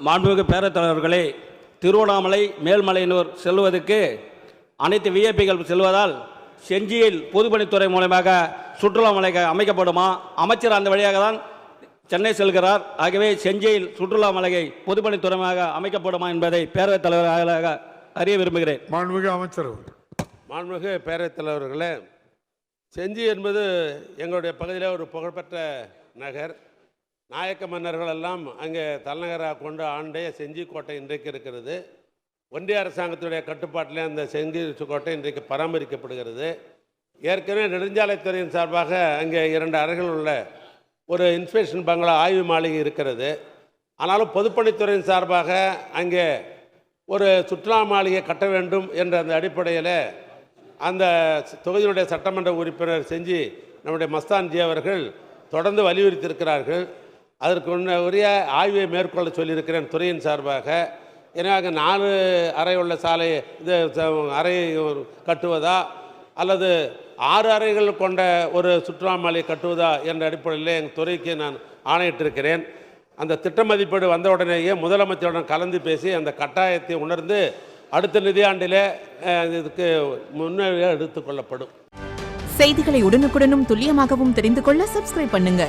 மாண்புமிகு பேரவைத் தலைவர்களே, திருவண்ணாமலை மேல்மலையனூர் செல்வதற்கு அனைத்து விஐபிகள் செல்வதால் செஞ்சியில் பொதுப்பணித்துறை மூலமாக சுற்றுலா மலை அமைக்கப்படுமா? அமைச்சர் அந்த வழியாக தான் சென்னை செல்கிறார். ஆகவே செஞ்சியில் சுற்றுலா மலையை பொதுப்பணித்துறையாக அமைக்கப்படுமா என்பதை பேரவைத் தலைவராக அறிய விரும்புகிறேன். மாண்புமிகு அமைச்சர். மாண்புமிகு பேரவைத் தலைவர்களே, செஞ்சி என்பது எங்களுடைய பகுதியில் ஒரு புகழ்பெற்ற நகர். நாயக்க மன்னர்கள் எல்லாம் அங்கே தலைநகராக கொண்டு ஆண்டே செஞ்சி கோட்டை இன்றைக்கு இருக்கிறது. ஒன்றிய அரசாங்கத்துடைய கட்டுப்பாட்டிலே அந்த செஞ்சி கோட்டை இன்றைக்கு பராமரிக்கப்படுகிறது. ஏற்கனவே நெடுஞ்சாலைத்துறையின் சார்பாக அங்கே 2 அறைகள் உள்ள ஒரு இன்ஸ்பெக்ஷன் பங்களா ஆய்வு மாளிகை இருக்கிறது. ஆனாலும் பொதுப்பணித்துறையின் சார்பாக அங்கே ஒரு சுற்றுலா மாளிகை கட்ட வேண்டும் என்ற அந்த அடிப்படையில் அந்த தொகுதியினுடைய சட்டமன்ற உறுப்பினர் செஞ்சி நம்முடைய மஸ்தான்ஜி அவர்கள் தொடர்ந்து வலியுறுத்தியிருக்கிறார்கள். அதற்கு உரிய ஆய்வை மேற்கொள்ள சொல்லியிருக்கிறேன் துறையின் சார்பாக. எனவே 4 அறை உள்ள சாலை இது அறை கட்டுவதா அல்லது 6 அறைகள் கொண்ட ஒரு சுற்றுலா மாளிகை கட்டுவதா என்ற அடிப்படையில் எங்கள் துறைக்கு நான் ஆணையிட்டிருக்கிறேன். அந்த திட்ட மதிப்பீடு வந்தவுடனேயே முதலமைச்சருடன் கலந்து பேசி அந்த கட்டாயத்தை உணர்ந்து அடுத்த நிதியாண்டிலே இதுக்கு முன்னே எடுத்துக்கொள்ளப்படும். செய்திகளை உடனுக்குடனும் துல்லியமாகவும் தெரிந்து கொள்ள சப்ஸ்கிரைப் பண்ணுங்க.